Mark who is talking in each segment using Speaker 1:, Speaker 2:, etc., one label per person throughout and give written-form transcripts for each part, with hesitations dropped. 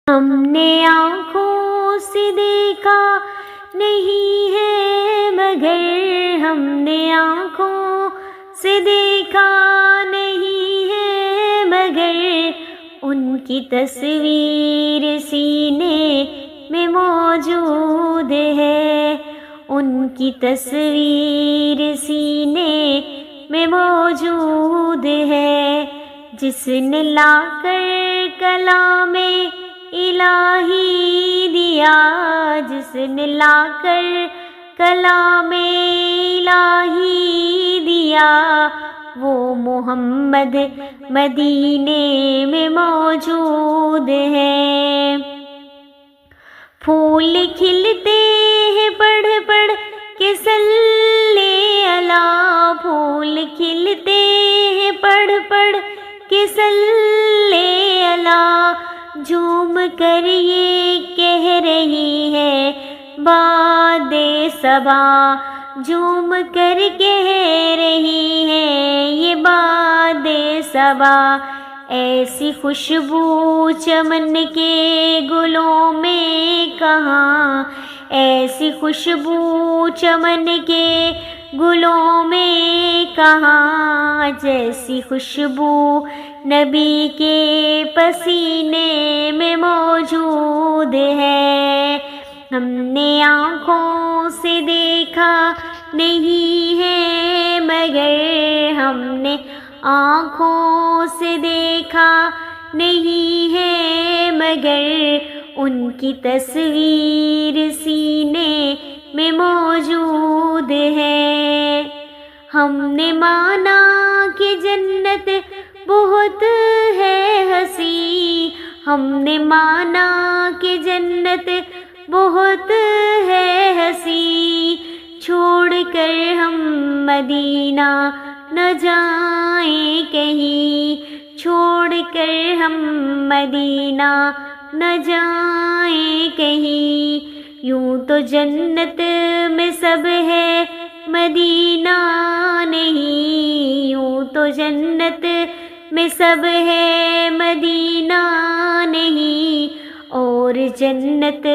Speaker 1: ہم نے آنکھوں سے دیکھا نہیں ہے مگر، ہم نے آنکھوں سے دیکھا نہیں ہے مگر، ان کی تصویر سینے میں موجود ہے، ان کی تصویر سینے میں موجود ہے، جس نے لا کر کلام الہی دیا، جس نے لا کر کلام الہی دیا، وہ محمد مدینے میں موجود ہے۔ پھول کھلتے ہیں پڑھ پڑھ کے صلی اللہ، پھول کھلتے ہیں پڑھ پڑھ کے صلی اللہ، جھوم کر یہ کہہ رہی ہے باد صبا، جھوم کر کہہ رہی ہے یہ باد صبا، ایسی خوشبو چمن کے گلوں میں کہاں، ایسی خوشبو چمن کے گلوں میں کہاں، جیسی خوشبو نبی کے پسینے میں موجود ہے۔ ہم نے آنکھوں سے دیکھا نہیں ہے مگر، ہم نے آنکھوں سے دیکھا نہیں ہے مگر، ان کی تصویر سینے میں موجود ہے۔ ہم نے مانا کہ جنت بہت ہے ہنسی، ہم نے مانا کہ جنت بہت ہے ہنسی، چھوڑ کر ہم مدینہ نہ جائیں کہیں، چھوڑ کر ہم مدینہ نہ جائیں کہیں، یوں تو جنت میں سب ہے مدینہ نہیں، یوں تو جنت میں سب ہے مدینہ نہیں، اور جنت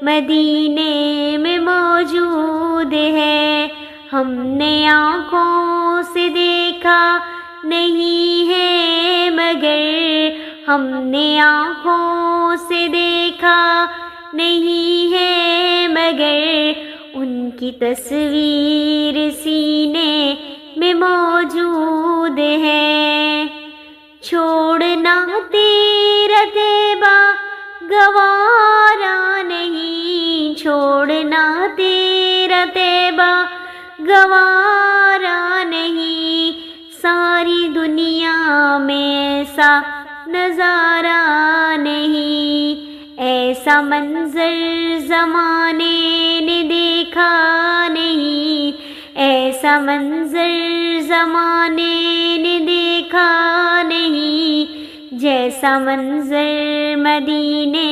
Speaker 1: مدینے میں موجود ہے۔ ہم نے آنکھوں سے دیکھا نہیں ہے مگر، ہم نے آنکھوں سے دیکھا نہیں ہے مگر، ان کی تصویر سینے میں موجود ہے۔ چھوڑنا تیرا طیبہ گوارا نہیں، چھوڑنا تیرا طیبہ گوارا نہیں، ساری دنیا میں ایسا نظارہ نہیں، ایسا منظر زمانے نے دیکھا نہیں، ایسا منظر زمانے نے دیکھا نہیں، جیسا منظر مدینے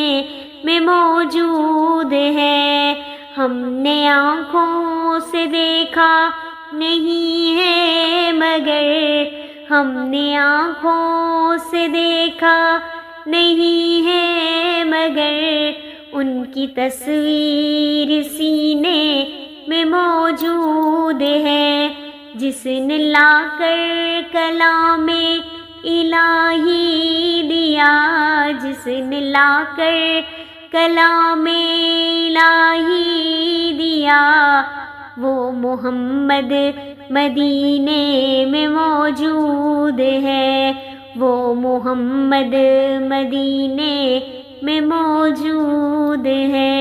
Speaker 1: میں موجود ہے۔ ہم نے آنکھوں سے دیکھا نہیں ہے مگر، ہم نے آنکھوں سے دیکھا نہیں ہے مگر، ان کی تصویر سینے میں موجود ہے، جس نے لا کر کلام الہی دیا، جس نے لا کر کلام الہی دیا، وہ محمد مدینے میں موجود ہے، وہ محمد مدینے میں موجود ہے۔